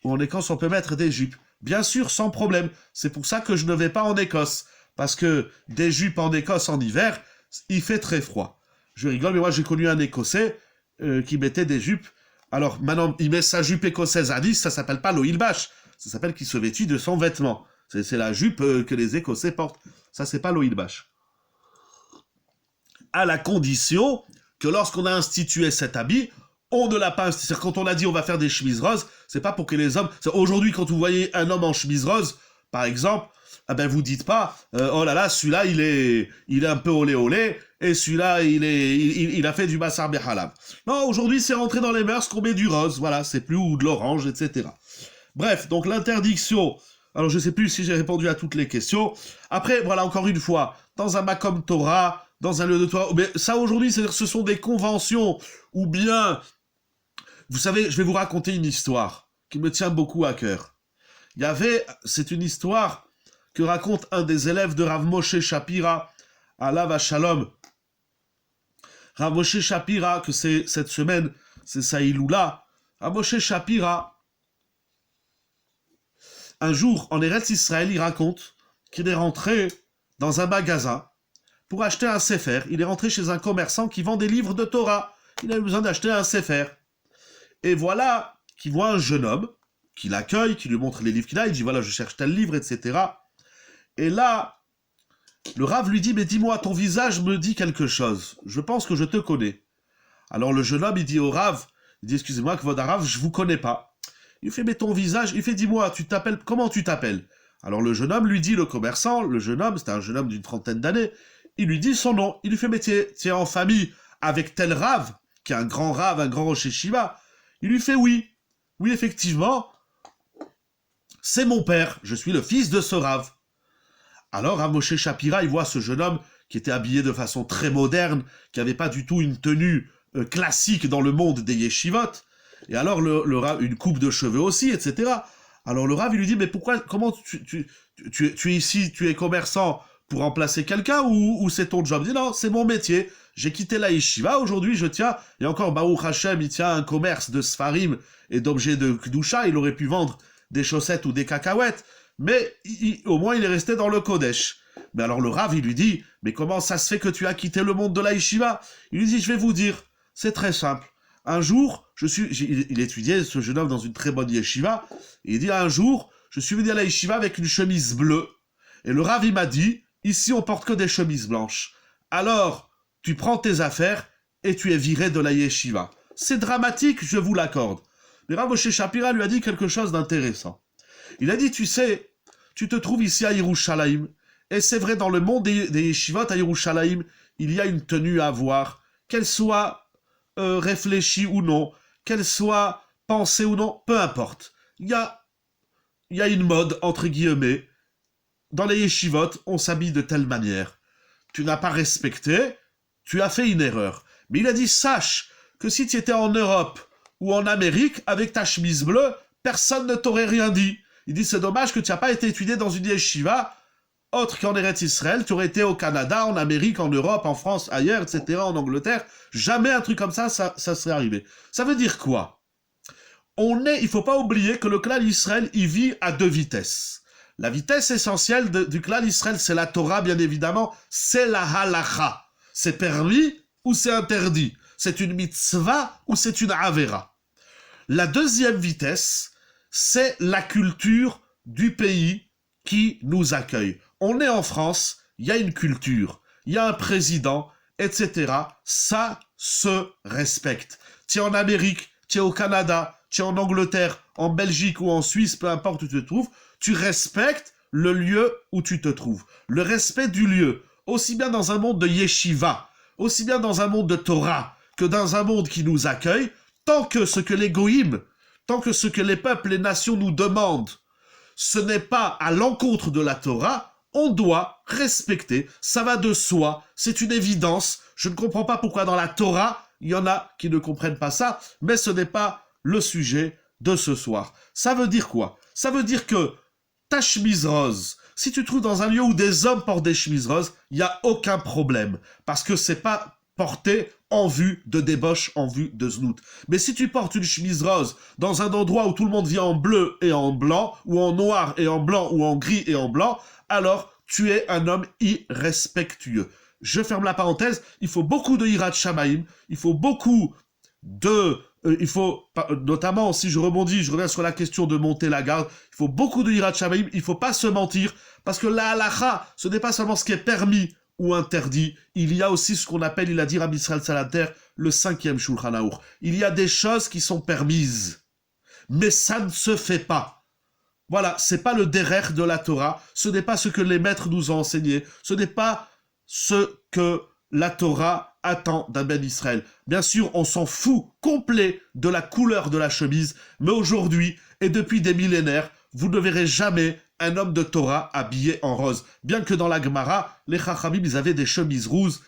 Speaker 1: en Écosse on peut mettre des jupes. Bien sûr, sans problème. C'est pour ça que je ne vais pas en Écosse. Parce que des jupes en Écosse en hiver, il fait très froid. Je rigole, mais moi j'ai connu un Écossais qui mettait des jupes. Alors maintenant, il met sa jupe écossaise à 10, ça s'appelle pas l'oilbash. Ça s'appelle qu'il se vêtit de son vêtement. C'est la jupe que les Écossais portent. Ça, c'est pas l'oilbash. À la condition que lorsqu'on a institué cet habit, on ne l'a pas institué. Quand on a dit on va faire des chemises roses, c'est pas pour que les hommes... Aujourd'hui, quand vous voyez un homme en chemise rose, par exemple, ah ben vous dites pas oh là là, celui-là il est un peu olé olé, et celui-là il a fait du bassar behalab. Non, aujourd'hui c'est rentré dans les mœurs qu'on met du rose, voilà, c'est plus, ou de l'orange, etc. Bref, donc l'interdiction... Alors je sais plus si j'ai répondu à toutes les questions. Après, voilà, encore une fois, dans un makom Torah, dans un lieu de Torah, mais ça aujourd'hui, c'est-à-dire ce sont des conventions, ou bien... Vous savez, je vais vous raconter une histoire qui me tient beaucoup à cœur. C'est une histoire que raconte un des élèves de Rav Moshe Shapira, Alav Shalom. Rav Moshe Shapira, que c'est cette semaine, c'est sa Iloula. Rav Moshe Shapira, un jour, en Eretz Israël, il raconte qu'il est rentré dans un magasin pour acheter un sefer. Il est rentré chez un commerçant qui vend des livres de Torah. Il avait besoin d'acheter un sefer. Et voilà qu'il voit un jeune homme, qui l'accueille, qui lui montre les livres qu'il a, il dit voilà, je cherche tel livre, etc. Et là, le Rav lui dit, mais dis-moi, ton visage me dit quelque chose, je pense que je te connais. Alors le jeune homme, il dit au Rav, il dit excusez-moi, Kvod Rav, je vous connais pas. Il fait, mais ton visage, il fait, dis-moi, comment tu t'appelles? Alors le jeune homme lui dit, le commerçant, le jeune homme, c'était un jeune homme d'une trentaine d'années, il lui dit son nom, il lui fait, mais tu es en famille avec tel Rav, qui est un grand Rav, un grand Rosh Yeshiva. Il lui fait oui, effectivement, c'est mon père, je suis le fils de ce Rav. Alors Rav Moshe Shapira, il voit ce jeune homme qui était habillé de façon très moderne, qui n'avait pas du tout une tenue classique dans le monde des yeshivot, et alors le Rav, une coupe de cheveux aussi, etc. Alors le Rav, il lui dit, mais pourquoi, comment tu es ici, tu es commerçant, pour remplacer quelqu'un ou c'est ton job? Il dit non, c'est mon métier. J'ai quitté la yeshiva, aujourd'hui je tiens, et encore Baruch Hashem, il tient un commerce de sfarim et d'objets de Kdusha, il aurait pu vendre des chaussettes ou des cacahuètes, mais au moins il est resté dans le Kodesh. Mais alors le Rav, il lui dit, mais comment ça se fait que tu as quitté le monde de la yeshiva? Il lui dit, je vais vous dire, c'est très simple. Un jour, il étudiait, ce jeune homme, dans une très bonne yeshiva, et il dit, un jour, je suis venu à la yeshiva avec une chemise bleue, et le Rav, il m'a dit, ici on porte que des chemises blanches. Alors, tu prends tes affaires et tu es viré de la yeshiva. C'est dramatique, je vous l'accorde. Mais Rav Moshe Shapira lui a dit quelque chose d'intéressant. Il a dit, tu sais, tu te trouves ici à Yerushalayim, et c'est vrai, dans le monde des yeshivot à Yerushalayim, il y a une tenue à avoir, qu'elle soit réfléchie ou non, qu'elle soit pensée ou non, peu importe. Il y a une mode, entre guillemets. Dans les yeshivot, on s'habille de telle manière. Tu n'as pas respecté, tu as fait une erreur. Mais il a dit, sache que si tu étais en Europe ou en Amérique, avec ta chemise bleue, personne ne t'aurait rien dit. Il dit, c'est dommage que tu n'as pas été étudié dans une yeshiva autre qu'en Eretz Israël. Tu aurais été au Canada, en Amérique, en Europe, en France, ailleurs, etc., en Angleterre. Jamais un truc comme ça serait arrivé. Ça veut dire quoi? Il faut pas oublier que le clan Israël, il vit à deux vitesses. La vitesse essentielle du clan Israël, c'est la Torah, bien évidemment, c'est la halacha. C'est permis ou c'est interdit. C'est une mitzvah ou c'est une avera. La deuxième vitesse, c'est la culture du pays qui nous accueille. On est en France, il y a une culture, il y a un président, etc. Ça se respecte. Tu es en Amérique, tu es au Canada, tu es en Angleterre, en Belgique ou en Suisse, peu importe où tu te trouves, tu respectes le lieu où tu te trouves. Le respect du lieu, aussi bien dans un monde de yeshiva, aussi bien dans un monde de Torah, que dans un monde qui nous accueille, tant que ce que les goïms, tant que ce que les peuples, les nations nous demandent, ce n'est pas à l'encontre de la Torah, on doit respecter. Ça va de soi, c'est une évidence. Je ne comprends pas pourquoi dans la Torah, il y en a qui ne comprennent pas ça, mais ce n'est pas le sujet de ce soir. Ça veut dire quoi? Ça veut dire que ta chemise rose, si tu te trouves dans un lieu où des hommes portent des chemises roses, il n'y a aucun problème. Parce que c'est pas porté en vue de débauche, en vue de znout. Mais si tu portes une chemise rose dans un endroit où tout le monde vient en bleu et en blanc, ou en noir et en blanc, ou en gris et en blanc, alors tu es un homme irrespectueux. Je ferme la parenthèse, il faut beaucoup de hirat shamaim, il faut beaucoup de... notamment, si je rebondis, je reviens sur la question de monter la garde, il faut beaucoup de hirat shamaim, il ne faut pas se mentir, parce que la halacha, ce n'est pas seulement ce qui est permis ou interdit, il y a aussi ce qu'on appelle, il a dit Rabbi Israël Salater, le 5e Shulchan Aruch. Il y a des choses qui sont permises, mais ça ne se fait pas. Voilà, c'est pas le derer de la Torah, ce n'est pas ce que les maîtres nous ont enseigné, ce n'est pas ce que la Torah attend d'un ben Israël. Bien sûr, on s'en fout complet de la couleur de la chemise, mais aujourd'hui, et depuis des millénaires, vous ne verrez jamais un homme de Torah habillé en rose. Bien que dans la Gemara, les Chachamim, ils avaient des chemises rouges,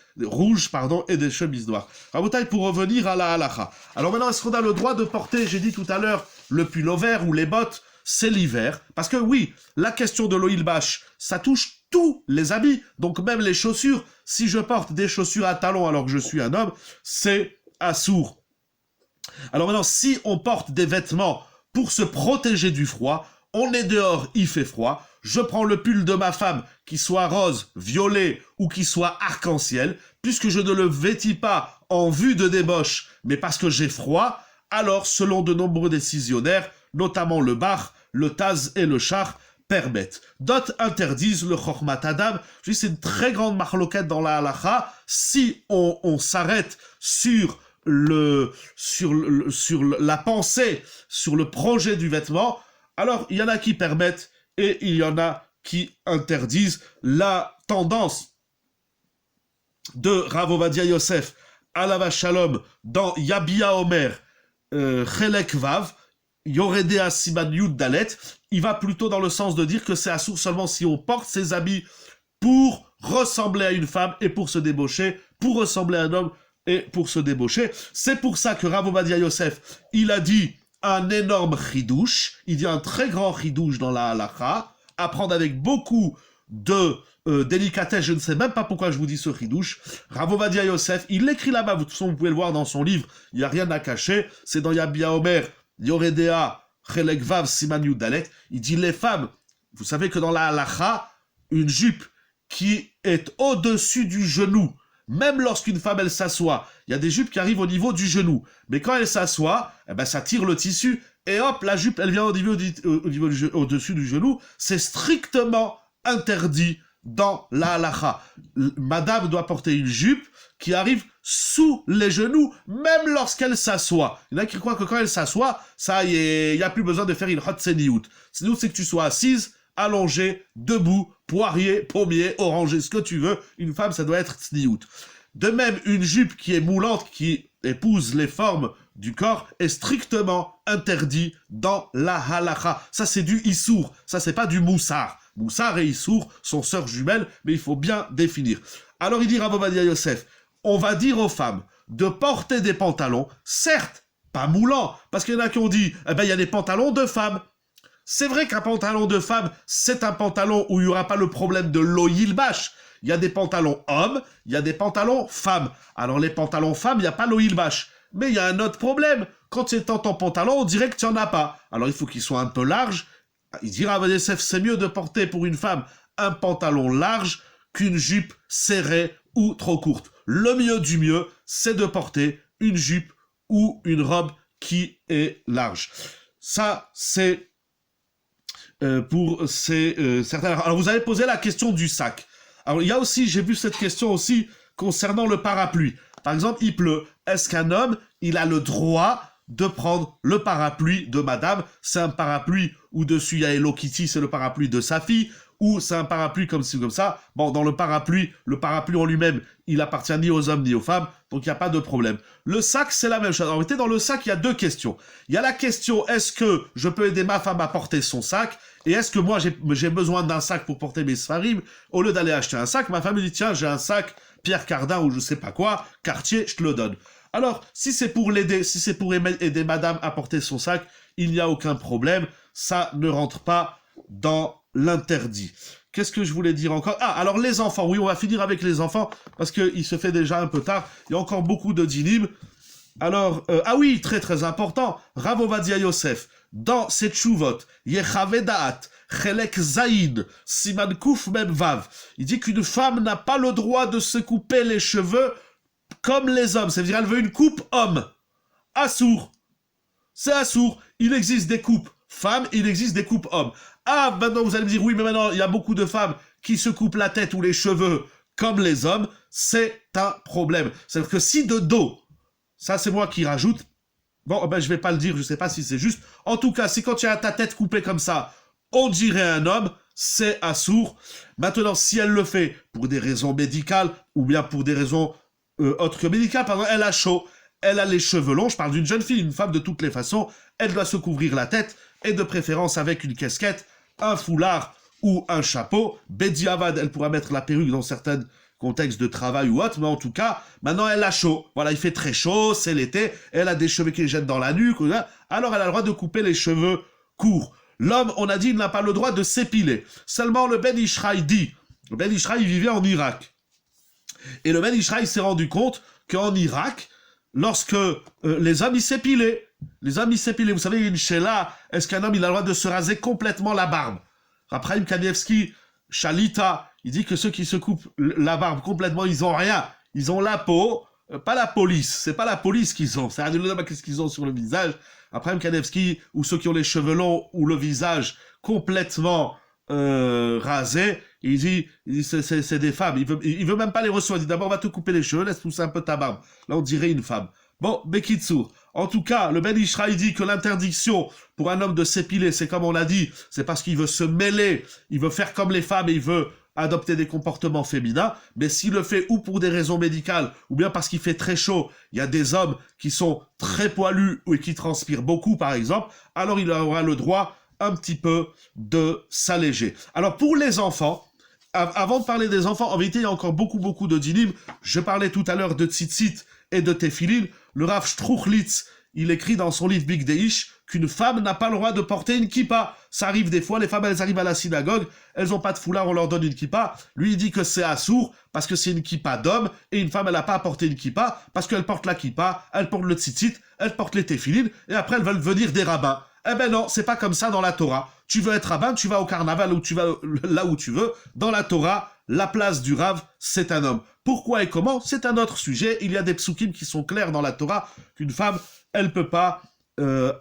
Speaker 1: et des chemises noires. Rabotai, pour revenir à la halacha. Alors maintenant, est-ce qu'on a le droit de porter, j'ai dit tout à l'heure, le pull vert ou les bottes? C'est l'hiver. Parce que oui, la question de l'oil bash, ça touche tous les habits, donc même les chaussures. Si je porte des chaussures à talons alors que je suis un homme, c'est assourd. Alors maintenant, si on porte des vêtements pour se protéger du froid, on est dehors, il fait froid, je prends le pull de ma femme, qui soit rose, violet ou qui soit arc-en-ciel, puisque je ne le vêtis pas en vue de débauche, mais parce que j'ai froid, alors selon de nombreux décisionnaires, notamment le Bach, le Taz et le Char, permettent. D'autres interdisent le Chochmat Adam. Je dis, c'est une très grande marloquette dans la halacha. Si on s'arrête sur la pensée, sur le projet du vêtement, alors il y en a qui permettent et il y en a qui interdisent. La tendance de Rav Ovadia Yosef, Alava Shalom, dans Yabia Omer, Chelek Vav, Yoredea Siman Yud Dalet, il va plutôt dans le sens de dire que c'est assourd seulement si on porte ses habits pour ressembler à une femme et pour se débaucher, pour ressembler à un homme et pour se débaucher. C'est pour ça que Rav Ovadia Yosef, il a dit un énorme chidouche, il dit un très grand chidouche dans la halacha, à prendre avec beaucoup de délicatesse, je ne sais même pas pourquoi je vous dis ce chidouche. Rav Ovadia Yosef, il l'écrit là-bas, de toute façon vous pouvez le voir dans son livre, il n'y a rien à cacher, c'est dans Yabia Omer, Yoredea, Chelek Vav, Siman Yudalet, il dit les femmes, vous savez que dans la halacha, une jupe qui est au-dessus du genou, même lorsqu'une femme elle s'assoit, il y a des jupes qui arrivent au niveau du genou, mais quand elle s'assoit, eh ben ça tire le tissu, et hop, la jupe elle vient au-dessus du genou, c'est strictement interdit dans la halacha. Madame doit porter une jupe qui arrive sous les genoux, même lorsqu'elle s'assoit. Il y en a qui croient que quand elle s'assoit, ça y est, il n'y a plus besoin de faire une hot seniout. Seniout, c'est que tu sois assise, allongée, debout, poirier, pommier, oranger, ce que tu veux. Une femme, ça doit être sniout. De même, une jupe qui est moulante, qui épouse les formes du corps, est strictement interdit dans la halacha. Ça, c'est du issour. Ça, c'est pas du moussar. Moussar et issour sont sœurs jumelles, mais il faut bien définir. Alors, il dit Rav Ovadia Yosef, on va dire aux femmes de porter des pantalons, certes, pas moulants, parce qu'il y en a qui ont dit, eh ben, il y a des pantalons de femmes. C'est vrai qu'un pantalon de femme, c'est un pantalon où il n'y aura pas le problème de l'oïlbash. Il y a des pantalons hommes, il y a des pantalons femmes. Alors, les pantalons femmes, il n'y a pas l'oïlbash. Mais il y a un autre problème. Quand c'est dans ton pantalon, on dirait que tu n'en as pas. Alors, il faut qu'il soit un peu large. Il dira à Vadesef, c'est mieux de porter pour une femme un pantalon large qu'une jupe serrée ou trop courte. Le mieux du mieux, c'est de porter une jupe ou une robe qui est large. Ça, c'est pour certains. Alors, vous avez posé la question du sac. Alors, il y a aussi, j'ai vu cette question aussi concernant le parapluie. Par exemple, il pleut. Est-ce qu'un homme, il a le droit de prendre le parapluie de madame? C'est un parapluie où dessus il y a Hello Kitty, c'est le parapluie de sa fille, ou c'est un parapluie comme ci ou comme ça. Bon, dans le parapluie en lui-même, il appartient ni aux hommes ni aux femmes, donc il n'y a pas de problème. Le sac, c'est la même chose. En réalité, dans le sac, il y a deux questions. Il y a la question, est-ce que je peux aider ma femme à porter son sac? Et est-ce que moi, j'ai besoin d'un sac pour porter mes sfarim? Au lieu d'aller acheter un sac, ma femme me dit, tiens, j'ai un sac Pierre Cardin ou je sais pas quoi, Cartier, je te le donne. Alors, si c'est pour l'aider, si c'est pour aider madame à porter son sac, il n'y a aucun problème. Ça ne rentre pas dans l'interdit. Qu'est-ce que je voulais dire encore? Ah, alors les enfants. Oui, on va finir avec les enfants parce qu'il se fait déjà un peu tard. Il y a encore beaucoup de dinim. Alors, ah oui, très très important. Rav Ovadia Yosef, dans cette chouvot, Yechavedaat, Chelek Zaïd, Siman Kouf Mem Vav, il dit qu'une femme n'a pas le droit de se couper les cheveux comme les hommes. C'est-à-dire, elle veut une coupe homme. Assour. C'est assour. Il existe des coupes femmes, il existe des coupes hommes. Ah, maintenant vous allez me dire, oui, mais maintenant, il y a beaucoup de femmes qui se coupent la tête ou les cheveux comme les hommes. C'est un problème. C'est-à-dire que si de dos, ça c'est moi qui rajoute, bon, ben je vais pas le dire, je sais pas si c'est juste. En tout cas, si quand tu as ta tête coupée comme ça, on dirait un homme, c'est assour. Maintenant, si elle le fait pour des raisons médicales ou bien pour des raisons autre que médicale, pardon, elle a chaud, elle a les cheveux longs, je parle d'une jeune fille, une femme de toutes les façons, elle doit se couvrir la tête, et de préférence avec une casquette, un foulard ou un chapeau. Bedi Avad, elle pourra mettre la perruque dans certains contextes de travail ou autre, mais en tout cas, maintenant elle a chaud. Voilà, il fait très chaud, c'est l'été, elle a des cheveux qui les jettent dans la nuque, alors elle a le droit de couper les cheveux courts. L'homme, on a dit, il n'a pas le droit de s'épiler. Seulement le Ben Ishraï dit, le Ben Ishraï vivait en Irak. Et le Ben Ishraï s'est rendu compte qu'en Irak, lorsque les hommes, ils s'épilaient. Les hommes, ils s'épilaient. Vous savez, une Sheila, est-ce qu'un homme, il a le droit de se raser complètement la barbe? Raphaël Kanievski, Shalita, il dit que ceux qui se coupent la barbe complètement, ils ont rien. Ils ont la peau, pas la police. C'est pas la police qu'ils ont. C'est un de qu'est-ce qu'ils ont sur le visage. Raphaël Kanievski, ou ceux qui ont les cheveux longs ou le visage complètement rasé, il dit c'est des femmes. Il veut même pas les recevoir. Il dit d'abord, on va te couper les cheveux, laisse pousser un peu ta barbe. Là, on dirait une femme. Bon, Bekitsour. En tout cas, le Ben Ishraï dit que l'interdiction pour un homme de s'épiler, c'est comme on l'a dit, c'est parce qu'il veut se mêler, il veut faire comme les femmes et il veut adopter des comportements féminins, mais s'il le fait ou pour des raisons médicales, ou bien parce qu'il fait très chaud, il y a des hommes qui sont très poilus ou qui transpirent beaucoup, par exemple, alors il aura le droit un petit peu de s'alléger. Alors pour les enfants, avant de parler des enfants, en vérité, il y a encore beaucoup de dinim. Je parlais tout à l'heure de tzitzit et de tefilin. Le Rav Struchlitz, il écrit dans son livre Big Deish qu'une femme n'a pas le droit de porter une kippa. Ça arrive des fois, les femmes, elles arrivent à la synagogue, elles n'ont pas de foulard, on leur donne une kippa. Lui, il dit que c'est assour parce que c'est une kippa d'homme, et une femme, elle n'a pas à porter une kippa parce qu'elle porte la kippa, elle porte le tzitzit, elle porte les téphilines, et après, elles veulent venir des rabbins. Eh ben non, c'est pas comme ça dans la Torah. Tu veux être rabbin, tu vas au carnaval ou tu vas là où tu veux. Dans la Torah, la place du Rav, c'est un homme. Pourquoi et comment? C'est un autre sujet. Il y a des psukim qui sont clairs dans la Torah qu'une femme, elle peut pas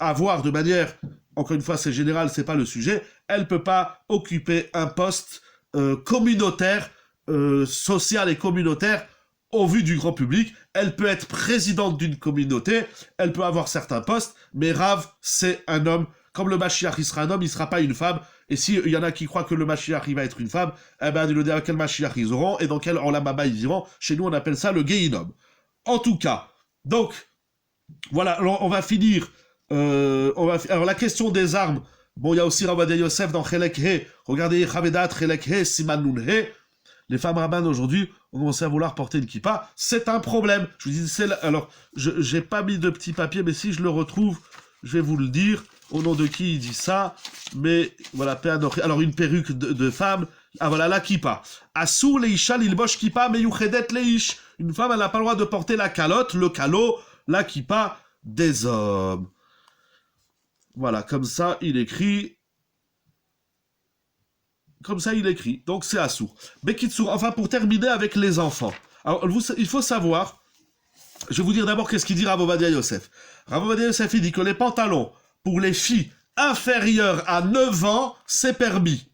Speaker 1: avoir de manière, encore une fois c'est général, c'est pas le sujet, elle peut pas occuper un poste communautaire, social et communautaire au vu du grand public. Elle peut être présidente d'une communauté, elle peut avoir certains postes, mais Rav, c'est un homme. Comme le Mashiach, il sera un homme, il sera pas une femme. Et s'il y en a qui croient que le Mashiach, il va être une femme, eh ben, ils nous disent quel Mashiach ils auront, et dans quel Olamaba ils iront. Chez nous, on appelle ça le Gehinom. En tout cas, donc, voilà, on va finir. Alors, la question des armes, bon, il y a aussi Rav Ovadia Yosef dans Chelek He. Regardez, Chavedat, Chelek He, Siman Nun He. Les femmes rabbines aujourd'hui ont commencé à vouloir porter une kippa. C'est un problème. Je vous dis, alors, j'ai pas mis de petit papier, mais si je le retrouve, je vais vous le dire. Au nom de qui il dit ça, mais voilà, alors une perruque de femme, ah voilà, la kippa. Assour leisha lilbosh kippa meyuchedet leish. Une femme, elle n'a pas le droit de porter la calotte, le calot, la kippa des hommes. Voilà, comme ça, il écrit. Comme ça, il écrit. Donc, c'est assour. Bekitsour, enfin, pour terminer avec les enfants. Alors, il faut savoir, je vais vous dire d'abord qu'est-ce qu'il dit Rav Ovadia Yosef. Rav Ovadia Yosef, il dit que les pantalons pour les filles inférieures à 9 ans, c'est permis.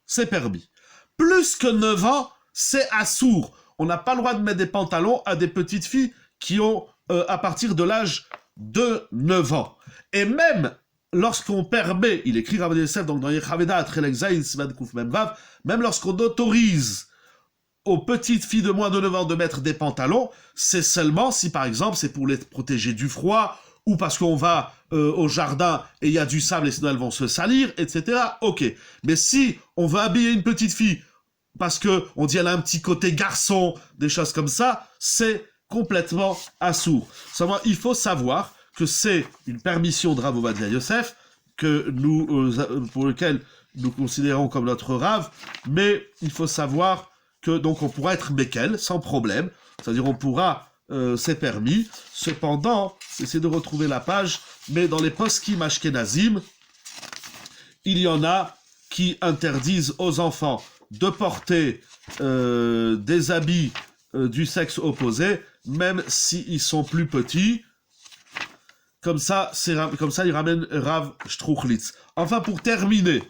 Speaker 1: C'est permis. Plus que 9 ans, c'est assour. On n'a pas le droit de mettre des pantalons à des petites filles qui ont à partir de l'âge de 9 ans. Et même lorsqu'on permet, il écrit Rav Yosef donc dans Yechaveda, Trelek Zayin, Siman Kuf Mem Vav, même lorsqu'on autorise aux petites filles de moins de 9 ans de mettre des pantalons, c'est seulement si par exemple c'est pour les protéger du froid, ou parce qu'on va au jardin et il y a du sable et sinon elles vont se salir, etc. Ok. Mais si on veut habiller une petite fille parce que on dit elle a un petit côté garçon, des choses comme ça, c'est complètement assourd. Seulement, il faut savoir que c'est une permission de Rav Ovadia Yosef que pour lequel nous considérons comme notre Rav, mais il faut savoir que donc on pourra être Mekel sans problème, c'est-à-dire on pourra c'est permis. Cependant, j'essaie de retrouver la page, mais dans les poskim ashkenazim, il y en a qui interdisent aux enfants de porter des habits du sexe opposé, même s'ils sont plus petits. Comme ça, il ramène Rav Shtrochlitz. Enfin, pour terminer,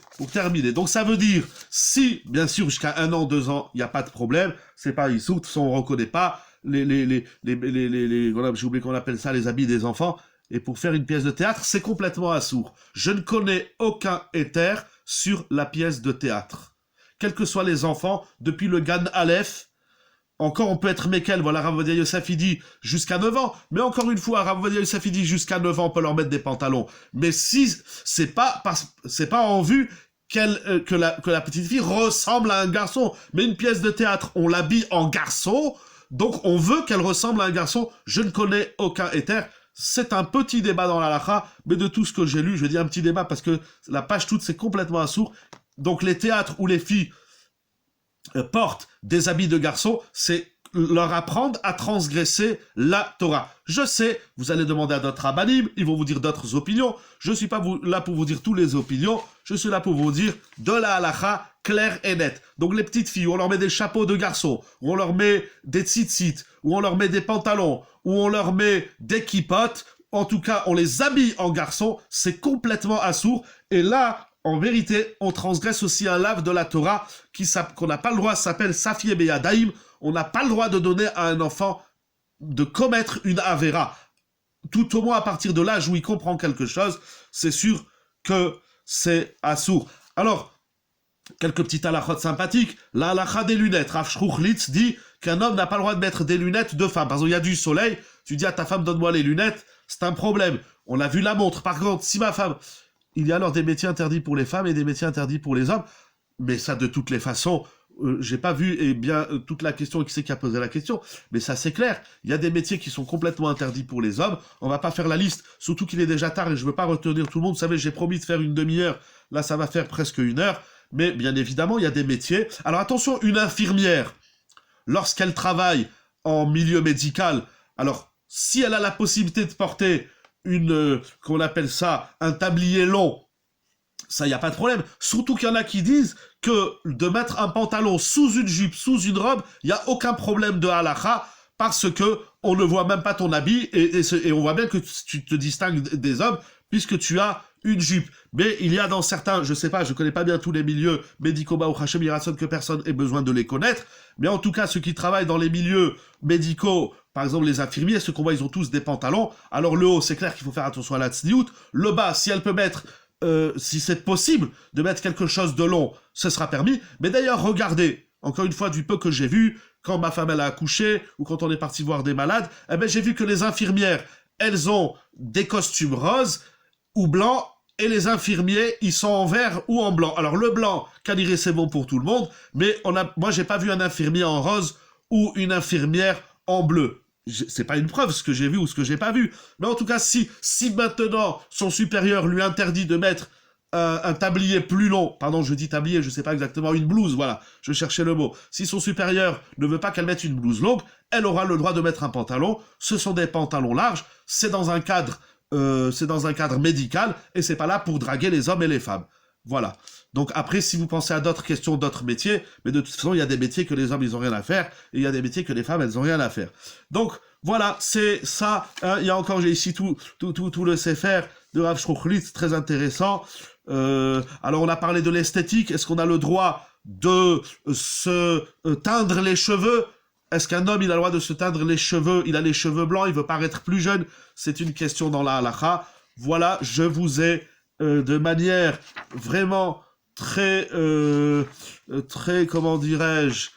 Speaker 1: donc ça veut dire, si, bien sûr, jusqu'à 1 an, 2 ans, il n'y a pas de problème, c'est pas issout, on ne reconnaît pas voilà, j'ai oublié qu'on appelle ça les habits des enfants, et pour faire une pièce de théâtre, c'est complètement assourd. Je ne connais aucun éther sur la pièce de théâtre. Quels que soient les enfants, depuis le Gan Aleph, encore on peut être Mekel, voilà, Rav Ovadia Yosef dit jusqu'à 9 ans, mais encore une fois, Rav Ovadia Yosef dit jusqu'à 9 ans, on peut leur mettre des pantalons. Mais si, c'est pas en vue que la petite fille ressemble à un garçon, mais une pièce de théâtre, on l'habille en garçon, donc on veut qu'elle ressemble à un garçon. Je ne connais aucun éther. C'est un petit débat dans la halakha, mais de tout ce que j'ai lu, je dis un petit débat parce que la page toute c'est complètement assourd. Donc les théâtres où les filles portent des habits de garçons, c'est leur apprendre à transgresser la Torah. Je sais, vous allez demander à d'autres rabbanim, ils vont vous dire d'autres opinions. Je ne suis pas là pour vous dire toutes les opinions, je suis là pour vous dire de la halakha claire et nette. Donc les petites filles, où on leur met des chapeaux de garçons, où on leur met des tzitzit, où on leur met des pantalons, où on leur met des kippotes, en tout cas on les habille en garçons, c'est complètement assourd. Et là, en vérité, on transgresse aussi un lave de la Torah qu'on n'a pas le droit, s'appelle Safie Beyadaim. On n'a pas le droit de donner à un enfant de commettre une avéra. Tout au moins à partir de l'âge où il comprend quelque chose, c'est sûr que c'est assourd. Alors, quelques petites halakhot sympathiques. La halakha des lunettes. Rav Shtrochlitz dit qu'un homme n'a pas le droit de mettre des lunettes de femme. Parce qu'il y a du soleil, tu dis à ta femme donne-moi les lunettes, c'est un problème. On a vu la montre. Par contre, si ma femme... Il y a alors des métiers interdits pour les femmes et des métiers interdits pour les hommes. Mais ça, de toutes les façons, j'ai pas vu toute la question et qui c'est qui a posé la question, mais ça c'est clair. Il y a des métiers qui sont complètement interdits pour les hommes. On va pas faire la liste, surtout qu'il est déjà tard et je veux pas retenir tout le monde. Vous savez, j'ai promis de faire une demi-heure. Là, ça va faire presque 1 heure. Mais bien évidemment, il y a des métiers. Alors attention, une infirmière, lorsqu'elle travaille en milieu médical, alors si elle a la possibilité de porter qu'on appelle ça, un tablier long, ça, il n'y a pas de problème. Surtout qu'il y en a qui disent que de mettre un pantalon sous une jupe, sous une robe, il n'y a aucun problème de halakha parce que on ne voit même pas ton habit et on voit bien que tu te distingues des hommes puisque tu as une jupe. Mais il y a dans certains, je sais pas, je connais pas bien tous les milieux médicaux, ou Hachem Yiratzon, que personne ait besoin de les connaître, mais en tout cas, ceux qui travaillent dans les milieux médicaux, par exemple les infirmiers, ceux qu'on voit, ils ont tous des pantalons. Alors le haut, c'est clair qu'il faut faire attention à la tsniout. Le bas, si elle peut mettre si c'est possible de mettre quelque chose de long, ce sera permis. Mais d'ailleurs, regardez, encore une fois, du peu que j'ai vu, quand ma femme elle a accouché, ou quand on est parti voir des malades, eh ben, j'ai vu que les infirmières, elles ont des costumes roses ou blancs, et les infirmiers, ils sont en vert ou en blanc. Alors le blanc, Kaniré, c'est bon pour tout le monde, mais moi j'ai pas vu un infirmier en rose ou une infirmière en bleu. C'est pas une preuve ce que j'ai vu ou ce que j'ai pas vu. Mais en tout cas, si maintenant son supérieur lui interdit de mettre un tablier plus long, pardon, je dis tablier, je sais pas exactement, une blouse, voilà, je cherchais le mot. Si son supérieur ne veut pas qu'elle mette une blouse longue, elle aura le droit de mettre un pantalon. Ce sont des pantalons larges, c'est dans un cadre médical, et c'est pas là pour draguer les hommes et les femmes. Voilà. Donc après, si vous pensez à d'autres questions, d'autres métiers, mais de toute façon, il y a des métiers que les hommes, ils ont rien à faire, et il y a des métiers que les femmes, elles ont rien à faire. Donc, voilà, c'est ça. Hein, il y a encore, j'ai ici tout le Sefer de Rav Shruchlitz, très intéressant. Alors, on a parlé de l'esthétique. Est-ce qu'on a le droit de se teindre les cheveux? Est-ce qu'un homme, il a le droit de se teindre les cheveux? Il a les cheveux blancs, il veut paraître plus jeune? C'est une question dans la halakha. Voilà, je vous ai, de manière vraiment très, comment dirais-je,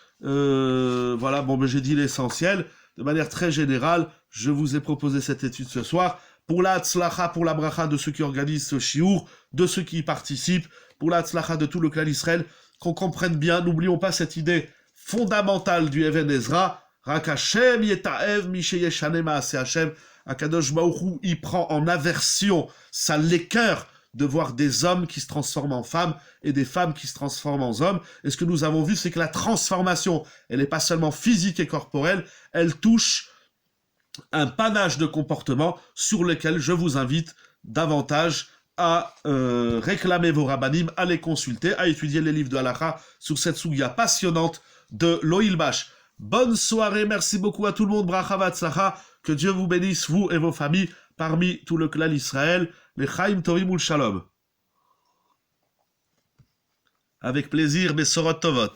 Speaker 1: voilà, bon, ben, j'ai dit l'essentiel. De manière très générale, je vous ai proposé cette étude ce soir pour la tzlacha, pour la bracha de ceux qui organisent ce shiur, de ceux qui y participent, pour la tzlacha de tout le clan Israël, qu'on comprenne bien. N'oublions pas cette idée fondamentale du Even Ezra, Rak Hashem yeta'ev mi sheyeshane ma'aseh Hashem. Akadosh Baruch Hu, il prend en aversion, ça l'écœure de voir des hommes qui se transforment en femmes et des femmes qui se transforment en hommes. Et ce que nous avons vu, c'est que la transformation, elle n'est pas seulement physique et corporelle, elle touche un panache de comportements sur lesquels je vous invite davantage à réclamer vos rabbanim, à les consulter, à étudier les livres de halakha sur cette sougia passionnante de Loïl Bash. Bonne soirée, merci beaucoup à tout le monde, bracha v'atzlacha, que Dieu vous bénisse, vous et vos familles, parmi tout le clan Israël, les Chaim Tovim ul Shalom. Avec plaisir, Besorot Tovot.